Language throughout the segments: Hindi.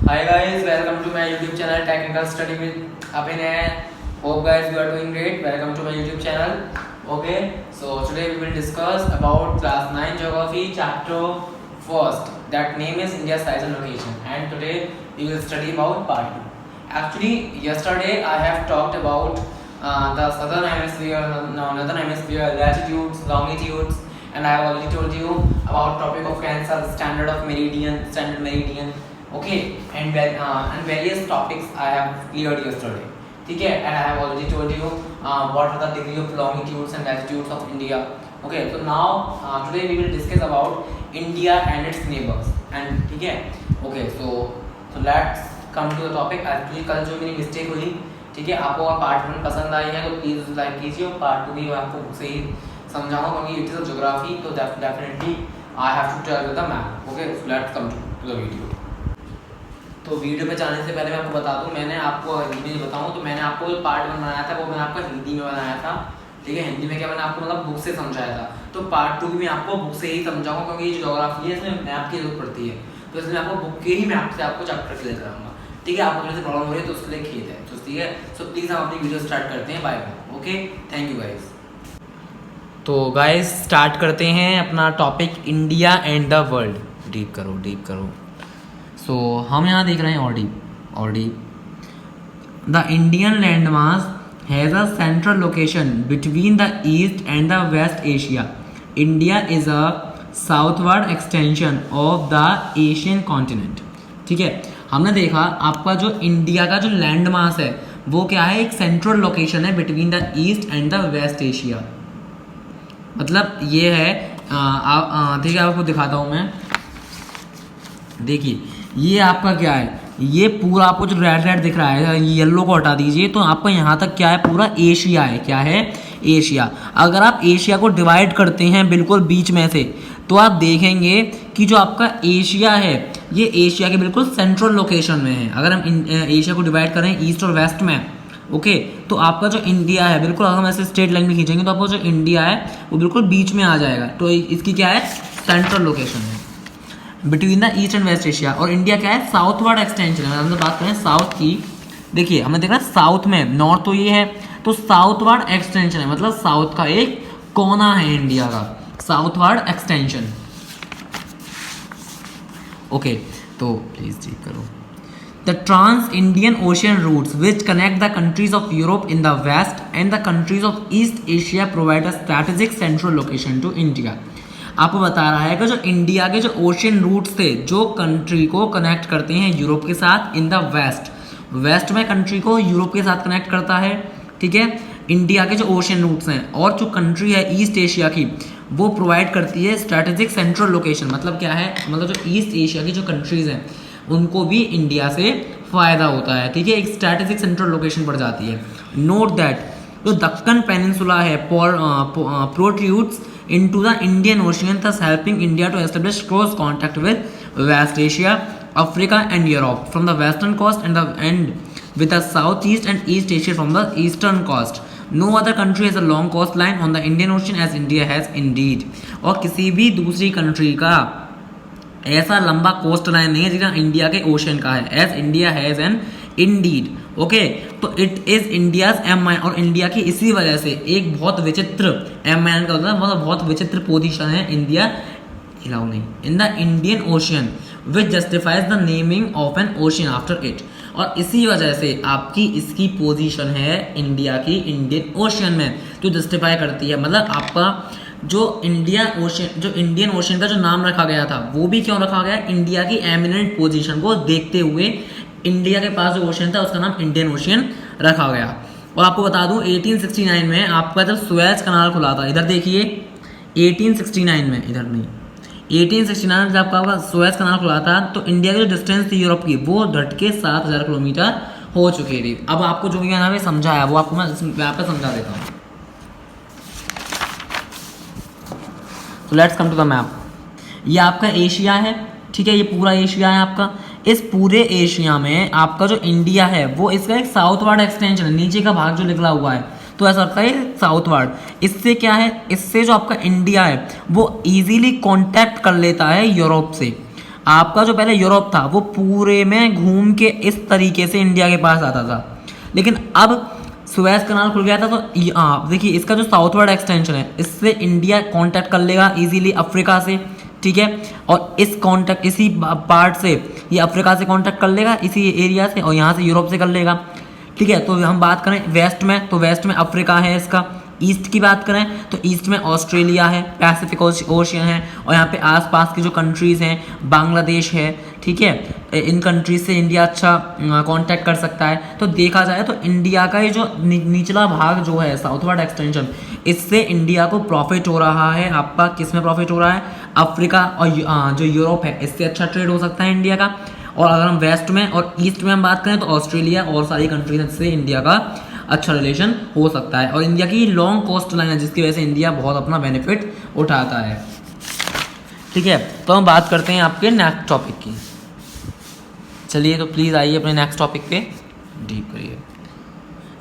Hi guys, welcome to my YouTube channel Technical Study with Abhinay. Hope guys you are doing great. Welcome to my YouTube channel. Okay, so today we will discuss about class 9 geography chapter first. That name is India size and location. And today we will study about part 2. Actually, yesterday I have talked about the southern hemisphere, northern hemisphere, latitudes, longitudes, and I have already told you about topic of cancer, standard meridian. Okay, and various topics I have cleared yesterday. ठीक है, and I have already told you what are the degree of longitudes and latitudes of India. Okay, so now today we will discuss about India and its neighbors. And ठीक है, okay, so let's come to the topic. Actually कल जो मेरी मिस्टेक हुई, ठीक है, आपको अगर पार्ट 1 पसंद आई है तो प्लीज़ लाइक कीजिए और पार्ट 2 भी मैं आपको बुक से ही समझाऊंगा क्योंकि इट इज़ अ ज्योग्राफी तो definitely I have to tell the map. Okay, so let's come to the video. तो वीडियो पे जाने से पहले मैं आपको बता दूं, मैंने आपको हिंदी में बताऊं तो मैंने आपको जो पार्ट 1 बनाया था वो मैंने आपको हिंदी में बनाया था. ठीक है, हिंदी में क्या मैंने आपको मतलब बुक से समझाया था. तो पार्ट 2 भी मैं आपको बुक से ही समझाऊंगा क्योंकि ये जो ज्योग्राफी है इसमें मैप की जरूरत पड़ती है. तो इसलिए आपको बुक के ही मैप से आपको चैप्टर क्लियर कराऊंगा. ठीक है, आपको थोड़ी सी प्रॉब्लम हो रही है तो उसके लिए खेद है. तो ठीक है, सो प्लीज़ हम अपनी वीडियो स्टार्ट करते हैं. Bye bye. Okay, thank you guys. तो गाइज स्टार्ट करते हैं अपना topic India and the world. Deep करो. सो हम यहाँ देख रहे हैं ऑडी. The Indian land mass has a central location between the east and the West Asia. India is a southward extension of the Asian continent. ठीक है, हमने देखा आपका जो इंडिया का जो लैंड मास है वो क्या है, एक सेंट्रल लोकेशन है between the east and the West Asia. मतलब ये है ठीक है, आपको दिखाता हूँ मैं. देखिए ये आपका क्या है, ये पूरा आपको जो रेड दिख रहा है, येलो को हटा दीजिए तो आपका यहाँ तक क्या है, पूरा एशिया है. क्या है, एशिया. अगर आप एशिया को डिवाइड करते हैं बिल्कुल बीच में से तो आप देखेंगे कि जो आपका एशिया है ये एशिया के बिल्कुल सेंट्रल लोकेशन में है. अगर हम एशिया को डिवाइड करें ईस्ट और वेस्ट में, ओके, तो आपका जो इंडिया है बिल्कुल, अगर हम ऐसे स्ट्रेट लाइन में खींचेंगे तो आपका जो इंडिया है वो बिल्कुल बीच में आ जाएगा. तो इसकी क्या है, सेंट्रल लोकेशन है between the east and West Asia. और इंडिया क्या है, साउथवर्ड एक्सटेंशन है. हम बात करें साउथ की, देखिए हमने देखा साउथ में, नॉर्थ तो ये है तो साउथवर्ड एक्सटेंशन है, मतलब साउथ का एक कोना है इंडिया का, साउथवर्ड एक्सटेंशन. ओके, तो प्लीज चेक करो. The trans Indian Ocean routes which connect the countries of Europe in the west and the countries of East Asia provide a strategic central location to India. आपको बता रहा है कि जो इंडिया के जो ओशियन रूट्स थे जो कंट्री को कनेक्ट करते हैं यूरोप के साथ इन द वेस्ट में कंट्री को यूरोप के साथ कनेक्ट करता है. ठीक है, इंडिया के जो ओशियन रूट्स हैं, और जो कंट्री है ईस्ट एशिया की वो प्रोवाइड करती है स्ट्रैटेजिक सेंट्रल लोकेशन. मतलब क्या है, मतलब जो ईस्ट एशिया की जो कंट्रीज हैं उनको भी इंडिया से फ़ायदा होता है. ठीक है, एक स्ट्रैटेजिक सेंट्रल लोकेशन पड़ जाती है. नोट दैट जो दक्कन पेनिनसुला है protrudes into the Indian Ocean, thus helping India to establish close contact with West Asia, Africa and Europe from the western coast and with the southeast and East Asia from the eastern coast. No other country has a long coastline on the Indian Ocean as India has indeed. और किसी भी दूसरी कंट्री का ऐसा लंबा कोस्ट लाइन नहीं है जितना इंडिया के ओशन का है, as India has an indeed. Okay, तो इट इज इंडियाज एम और इंडिया की इसी वजह से एक बहुत विचित्र एम का होता है, मतलब बहुत विचित्र पोजीशन है India in the Indian ocean which justifies the naming of N ocean after it. और इसी वजह से आपकी इसकी पोजीशन है इंडिया की इंडियन ओशियन में जो जस्टिफाई करती है. मतलब आपका जो इंडियन ओशियन का जो नाम रखा गया था वो भी क्यों रखा गया, इंडिया की एमिनेंट पोजीशन को देखते हुए इंडिया के पास जो ओशन था उसका नाम इंडियन ओशियन रखा गया. और आपको बता दूं 1869 में आपका जब सुएज कनाल खुला था, इधर देखिए 1869 में, इधर नहीं, 1869 में जब आपका सुएज कनाल खुला था तो इंडिया की जो डिस्टेंस थी यूरोप की वो घट के 7000 किलोमीटर हो चुकी थी. अब आपको जो भी यहाँ पे समझाया वो आपको मैं यहाँ पे समझा देता हूँ. तो let's come to the map. ये आपका एशिया है. ठीक है, ये पूरा एशिया है आपका. इस पूरे एशिया में आपका जो इंडिया है वो इसका एक साउथवर्ड एक्सटेंशन है. नीचे का भाग जो निकला हुआ है तो ऐसा लगता है साउथवर्ड. इससे क्या है, इससे जो आपका इंडिया है वो इजीली कांटेक्ट कर लेता है यूरोप से. आपका जो पहले यूरोप था वो पूरे में घूम के इस तरीके से इंडिया के पास आता था, लेकिन अब सुएज कनाल खुल गया था तो देखिए इसका जो साउथवर्ड एक्सटेंशन है इससे इंडिया कांटेक्ट कर लेगा इजीली अफ्रीका से, ठीक है। और इस कांटेक्ट इसी पार्ट से ये अफ्रीका से कांटेक्ट कर लेगा इसी एरिया से, और यहाँ से यूरोप से कर लेगा, ठीक है। तो हम बात करें वेस्ट में, तो वेस्ट में अफ्रीका है इसका। ईस्ट की बात करें तो ईस्ट में ऑस्ट्रेलिया है, पैसिफिक ओशियन है, और यहाँ पे आसपास की जो कंट्रीज़ हैं बांग्लादेश है, ठीक है। इन कंट्रीज से इंडिया अच्छा कांटेक्ट कर सकता है। तो देखा जाए तो इंडिया का ये जो निचला भाग जो है साउथवर्ड एक्सटेंशन, इससे इंडिया को प्रॉफिट हो रहा है। आपका किस में प्रॉफिट हो रहा है? अफ्रीका और जो यूरोप है इससे अच्छा ट्रेड हो सकता है इंडिया का। और अगर हम वेस्ट में और ईस्ट में हम बात करें तो ऑस्ट्रेलिया और सारी कंट्रीज से इंडिया का अच्छा रिलेशन हो सकता है। और इंडिया की लॉन्ग कोस्ट लाइन है जिसकी वजह से इंडिया बहुत अपना बेनिफिट उठाता है, ठीक है। तो हम बात करते हैं आपके नेक्स्ट टॉपिक की। चलिए तो प्लीज़ आइए अपने नेक्स्ट टॉपिक पे डीप करिए।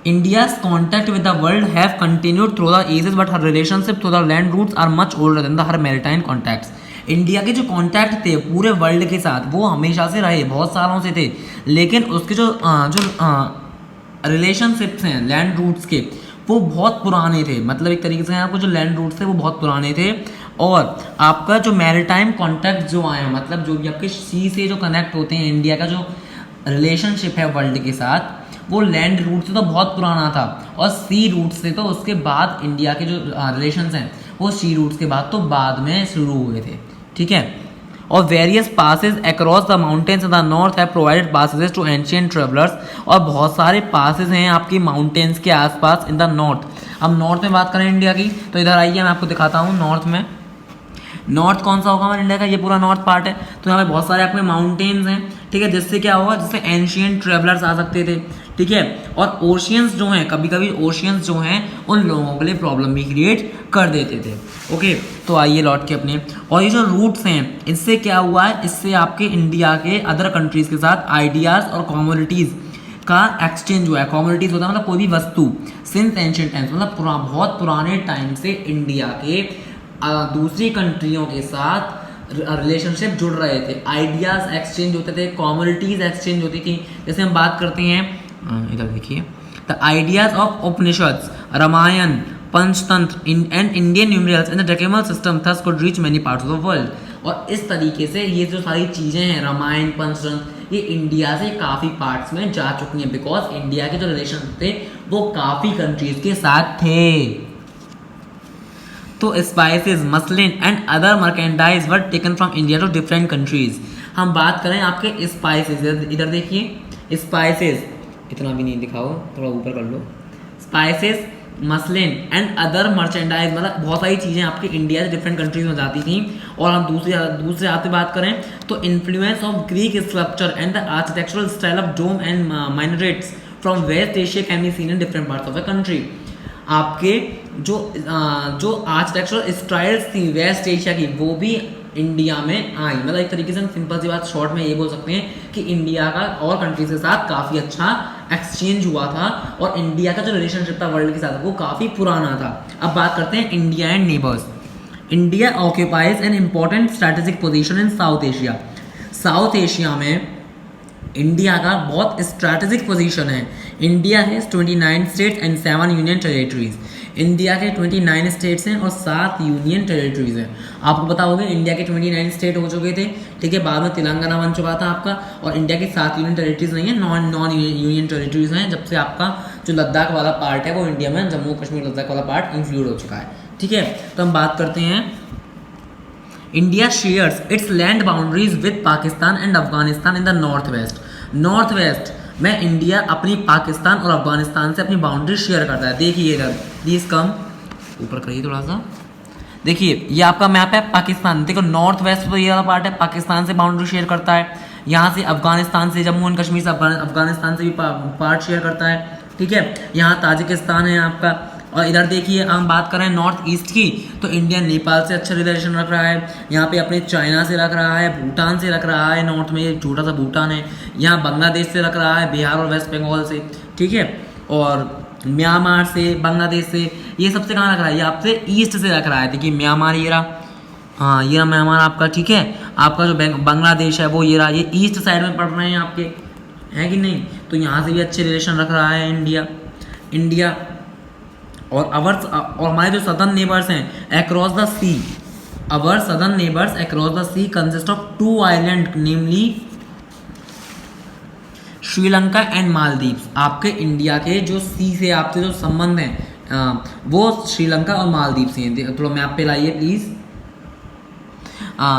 India's contact with the world have continued through the ages, but her relationship through the land routes are much older than her maritime contacts. India के जो कॉन्टैक्ट थे पूरे वर्ल्ड के साथ वो हमेशा से रहे, बहुत सालों से थे, लेकिन उसके जो रिलेशनशिप्स हैं लैंड रूट्स के वो बहुत पुराने थे। मतलब एक तरीके से आपको जो लैंड रूट्स थे वो बहुत पुराने थे। और आपका जो मैरीटाइम कॉन्टैक्ट जो आए मतलब जो भी आपके सी से जो कनेक्ट होते हैं, इंडिया का जो रिलेशनशिप है वर्ल्ड के साथ वो लैंड रूट से तो बहुत पुराना था, और सी रूट से तो उसके बाद इंडिया के जो रिलेशंस हैं वो सी रूट्स के बाद तो बाद में शुरू हुए थे, ठीक है। और various passes across the mountains in the north have provided passes to ancient travellers, और बहुत सारे पासेज हैं आपकी माउंटेन्स के आसपास इन द नॉर्थ। अब नॉर्थ में बात करें इंडिया की तो इधर आइए मैं आपको दिखाता हूँ नॉर्थ में। नॉर्थ कौन सा होगा हमारे इंडिया का? ये पूरा नॉर्थ पार्ट है। तो यहाँ पे बहुत सारे आपके माउंटेन्स हैं, ठीक है, जिससे क्या होगा, जिससे एंशिएंट ट्रेवलर्स आ सकते थे, ठीक है। और ओशियंस जो हैं, कभी कभी ओशियंस जो हैं उन लोगों के लिए प्रॉब्लम भी क्रिएट कर देते थे, ओके। तो आइए लौट के अपने, और ये जो रूट्स हैं इससे क्या हुआ है, इससे आपके इंडिया के अदर कंट्रीज के साथ आइडियाज़ और कॉमोडिटीज़ का एक्सचेंज हुआ है। कॉमोडिटीज़ होता है मतलब कोई भी वस्तु, सिंस एंशिएंट टाइम्स मतलब बहुत पुराने टाइम से इंडिया के दूसरी कंट्रियों के साथ रिलेशनशिप जुड़ रहे थे, आइडियाज़ एक्सचेंज होते थे, कॉमोडिटीज़ एक्सचेंज होती थी। जैसे हम बात करते हैं, इधर देखिए, the ideas of Upanishads, Ramayana, Panchatantra and Indian numerals in the decimal system thus could reach many parts of the world. और इस तरीके से ये जो सारी चीज़ें हैं, रामायण, पंचतंत्र, ये इंडिया से काफ़ी पार्ट्स में जा चुकी हैं, बिकॉज इंडिया के जो रिलेशन थे वो काफ़ी कंट्रीज के साथ थे। तो spices, muslin and other merchandise were taken from India to different countries. हम बात करें आपके स्पाइसेस, इधर देखिए, स्पाइसेस इतना भी नहीं दिखाओ, थोड़ा ऊपर कर लो। Spices, muslin and other merchandise मतलब बहुत सारी चीज़ें आपके इंडिया से डिफरेंट कंट्रीज में जाती थी। और हम दूसरे हाथ पे बात करें तो influence of Greek sculpture and the architectural style of dome and minarets from West Asia can be seen in different parts of the country. आपके जो आर्किटेक्चरल स्टाइल्स थी वेस्ट एशिया की वो भी इंडिया में आई। मतलब एक तरीके से हम सिंपल सी बात शॉर्ट में ये बोल सकते हैं कि इंडिया का और कंट्रीज के साथ काफ़ी अच्छा एक्सचेंज हुआ था, और इंडिया का जो रिलेशनशिप था वर्ल्ड के साथ वो काफ़ी पुराना था। अब बात करते हैं India and neighbours. India occupies an important strategic position in south Asia. South Asia में इंडिया का बहुत स्ट्रैटेजिक पोजीशन है। इंडिया है 29 states and 7 union territories. India के 29 स्टेट्स हैं और 7 यूनियन टेरिटरीज हैं। आपको पता होगा इंडिया के 29 स्टेट हो चुके थे, ठीक है, बाद में तेलंगाना बन चुका था आपका, और इंडिया के 7 यूनियन टेरिटरीज नहीं है, नॉन यूनियन टेरिटरीज हैं, जब से आपका जो लद्दाख वाला पार्ट है वो इंडिया में जम्मू कश्मीर लद्दाख वाला पार्ट इंक्लूड हो चुका है, ठीक है। तो हम बात करते हैं, India shares it's land boundaries with Pakistan and Afghanistan in the north west में इंडिया अपनी पाकिस्तान और अफगानिस्तान से अपनी बाउंड्री शेयर करता है। देखिए इधर, प्लीज कम ऊपर करिए थोड़ा सा, देखिए ये आपका मैप है पाकिस्तान। देखो नॉर्थ वेस्ट तो ये वाला पार्ट है, पाकिस्तान से बाउंड्री शेयर करता है, यहाँ से अफगानिस्तान से, जम्मू एंड कश्मीर से अफगानिस्तान से भी पार्ट शेयर करता है, ठीक है। यहाँ ताजिकिस्तान है आपका। और इधर देखिए हम बात करें नॉर्थ ईस्ट की तो इंडिया नेपाल से अच्छा रिलेशन रख रहा है, यहाँ पे अपने चाइना से रख रहा है, भूटान से रख रहा है, नॉर्थ में छोटा सा भूटान है, यहाँ बांग्लादेश से रख रहा है, बिहार और वेस्ट बंगाल से, ठीक है, और म्यांमार से, बांग्लादेश से, ये सबसे कहाँ रख रहा है, ये आपसे ईस्ट से रख रहा है। देखिए म्यांमार ये रहा, हाँ ये रहा म्यांमार आपका, ठीक है। आपका जो बांग्लादेश है वो ये रहा, ये ईस्ट साइड में पड़ रहे हैं आपके, हैं कि नहीं। तो यहाँ से भी अच्छे रिलेशन रख रहा है इंडिया। और हमारे जो सदर्न नेबर्स हैं across the C, our southern neighbours across the C consist of 2 island namely Sri Lanka and Maldives. आपके इंडिया के जो सी से आपसे जो संबंध हैं वो श्रीलंका और मालदीव से हैं। थोड़ा मैप पे लाइए प्लीज़।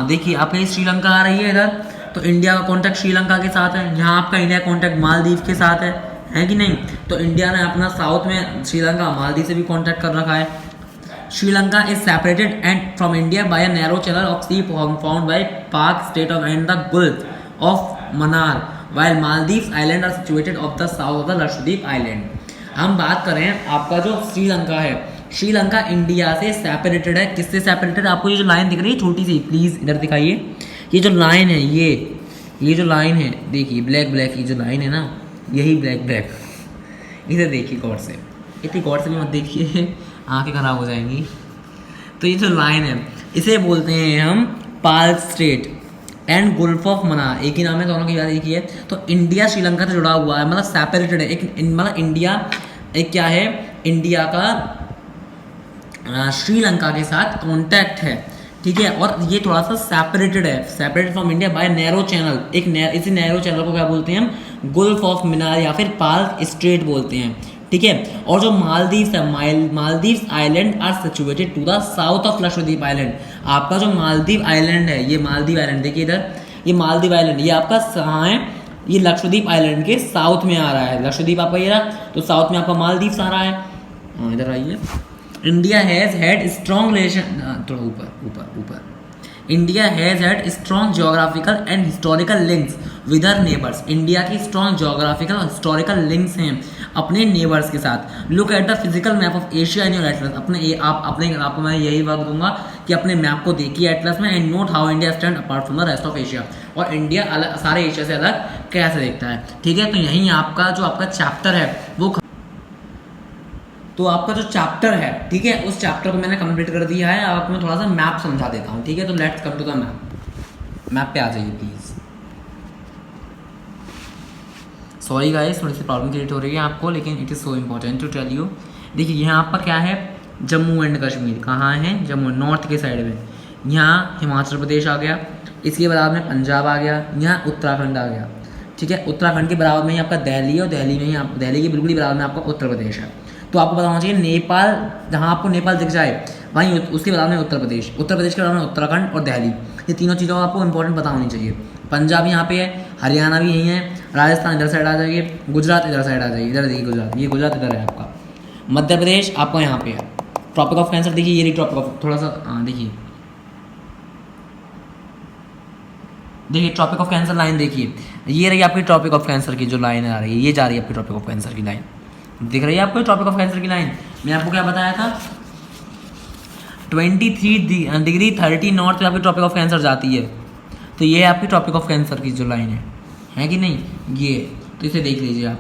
देखिए आपके श्रीलंका आ रही है इधर, तो इंडिया का कॉन्टैक्ट श्रीलंका के साथ है। यहाँ आपका इंडिया कॉन्टैक्ट मालदीव के साथ है कि नहीं। तो इंडिया ने अपना साउथ में श्रीलंका मालदीव से भी कॉन्टैक्ट कर रखा है। Sri Lanka is separated and from India by a narrow channel of sea found by Palk strait of and the gulf of Mannar, while Maldives Island are situated off the south of the Lakshadweep island. हम बात करें आपका जो श्रीलंका है, श्रीलंका इंडिया से सेपरेटेड है। किससे सेपरेटेड? आपको ये जो लाइन दिख रही है छोटी सी, प्लीज़ इधर दिखाइए। ये जो लाइन है, ये जो लाइन है देखिए, ब्लैक ये जो लाइन है ना, यही ब्लैक इधर देखिए गौर से, इतनी गौर से भी मत देखिए, आँखें खराब हो जाएंगी। तो ये जो लाइन है इसे बोलते हैं हम पाक state and Gulf of Mannar, एक ही नाम है दोनों की, याद एक ही है। तो इंडिया श्रीलंका से जुड़ा हुआ है, मतलब सेपरेटेड है। एक मतलब इंडिया एक क्या है, इंडिया का श्रीलंका के साथ कॉन्टैक्ट है, ठीक है। और ये थोड़ा सा सेपरेटेड है, separated from India bye narrow channel. इसी नैरो चैनल को क्या बोलते हैं हम? गुल्फ ऑफ मन्नार या फिर पाक स्ट्रेट बोलते हैं, ठीक है। और जो मालदीव्स है, Maldives island are situated to the south of Lakshadweep island. आपका जो मालदीव आइलैंड है, ये मालदीव आइलैंड देखिए इधर, ये मालदीव आइलैंड ये आपका कहाँ है? ये लक्षद्वीप आइलैंड के साउथ में आ रहा है। लक्षद्वीप आपका ये रहा, तो साउथ में आपका मालदीव्स आ रहा है। इधर आइए। India has had strong relation, थोड़ा ऊपर India has had strong geographical and historical links with her neighbours. India की स्ट्रॉन्ग जियोग्राफिकल और हिस्टोरिकल लिंक्स हैं अपने नेबर्स के साथ। Look at the physical map of Asia in your Atlas. आपको मैं यही वक्त दूंगा कि अपने मैप को देखिए एटलस में, and note how India stand apart from the rest of Asia. और इंडिया अलग, सारे एशिया से अलग कैसे देखता है, ठीक है। तो यहीं आपका जो आपका चैप्टर है वो, तो आपका जो चैप्टर है, ठीक है, उस चैप्टर को मैंने कंप्लीट कर दिया है। अब आपको मैं थोड़ा सा मैप समझा देता हूँ, ठीक है। तो let's come to the map पे आ जाइए प्लीज़। सॉरी गाइस, थोड़ी सी प्रॉब्लम क्रिएट हो रही है आपको, लेकिन it is so important to tell you. देखिए यहाँ आपका क्या है, जम्मू एंड कश्मीर। कहाँ है? जम्मू, नॉर्थ के साइड में। यहाँ हिमाचल प्रदेश आ गया, इसके बराबर में पंजाब आ गया, यहाँ उत्तराखंड आ गया, ठीक है। उत्तराखंड के बराबर में ही आपका दिल्ली है, और दिल्ली में ही दिल्ली के बिल्कुल ही बराबर में आपका उत्तर प्रदेश है। तो आपको पता होना चाहिए नेपाल, जहाँ आपको नेपाल दिख जाए वहीं उसके बराबर में उत्तर प्रदेश के बराबर में उत्तराखंड और दिल्ली। ये तीनों चीज़ों को आपको इंपॉर्टेंट पता होनी चाहिए। पंजाब यहाँ पे है, हरियाणा भी यहीं है, राजस्थान इधर साइड आ जाइए, गुजरात इधर साइड आ जाइए। इधर देखिए गुजरात, ये गुजरात इधर है आपका। मध्य प्रदेश आपका यहाँ पे है। ट्रॉपिक ऑफ कैंसर देखिए, ये रही ट्रॉपिक ऑफ, थोड़ा सा देखिए ट्रॉपिक ऑफ कैंसर लाइन देखिए, ये रही आपकी ट्रॉपिक ऑफ कैंसर की जो लाइन आ रही है, ये जा रही है आपकी ट्रॉपिक ऑफ कैंसर की लाइन, दिख रही है आपको ट्रॉपिक ऑफ कैंसर की लाइन। मैं आपको क्या बताया था, 23 डिग्री 30 नॉर्थ पे आपकी ट्रॉपिक ऑफ कैंसर जाती है। तो ये है आपकी ट्रॉपिक ऑफ कैंसर की जो लाइन है कि नहीं, ये तो इसे देख लीजिए आप,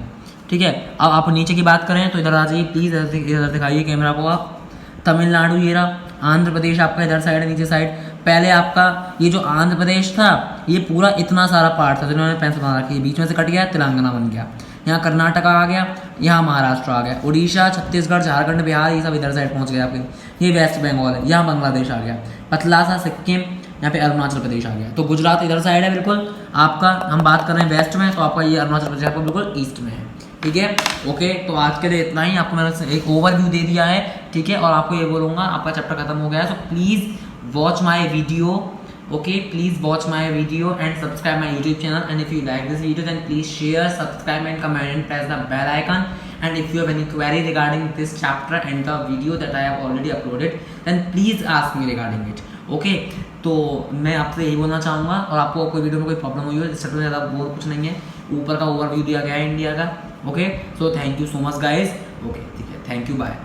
ठीक है। अब आप नीचे की बात करें तो इधर आ जाइए प्लीज़, इधर दिखाइए कैमरा को आप। तमिलनाडु ये रहा, आंध्र प्रदेश आपका इधर साइड है, नीचे साइड। पहले आपका ये जो आंध्र प्रदेश था ये पूरा इतना सारा पार्ट था जिन्होंने पेंसिल बना रखी है, बीच में से कट गया, तेलंगाना बन गया। यहाँ कर्नाटका आ गया, यहाँ महाराष्ट्र आ गया, उड़ीसा, छत्तीसगढ़, झारखंड, बिहार, ये सब इधर साइड पहुँच गए आपके। ये वेस्ट बंगाल है, यहाँ बांग्लादेश आ गया, पतला सा सिक्किम, यहाँ पे अरुणाचल प्रदेश आ गया। तो गुजरात इधर साइड है बिल्कुल आपका, हम बात कर रहे हैं वेस्ट में, तो आपका ये अरुणाचल प्रदेश आपका बिल्कुल ईस्ट में है, ठीक है। ओके, तो आज के लिए इतना ही, आपको मैंने एक ओवरव्यू दे दिया है, ठीक है। और आपको ये बोलूँगा आपका चैप्टर खत्म हो गया है, so please watch my video, okay, please watch my video and subscribe my YouTube channel, and if you like this video then please share, subscribe and comment and press the bell icon, and if you have any query regarding this chapter and the video that I have already uploaded then please ask me regarding it, okay। तो मैं आपसे यही बोलना चाहूँगा, और आपको कोई वीडियो में कोई प्रॉब्लम हुई हो, इस चैप्टर में ज़्यादा वो कुछ नहीं है, ऊपर का ओवरव्यू दिया गया है इंडिया का, okay. So thank you so much guys, okay, ठीक है, थैंक यू, बाय।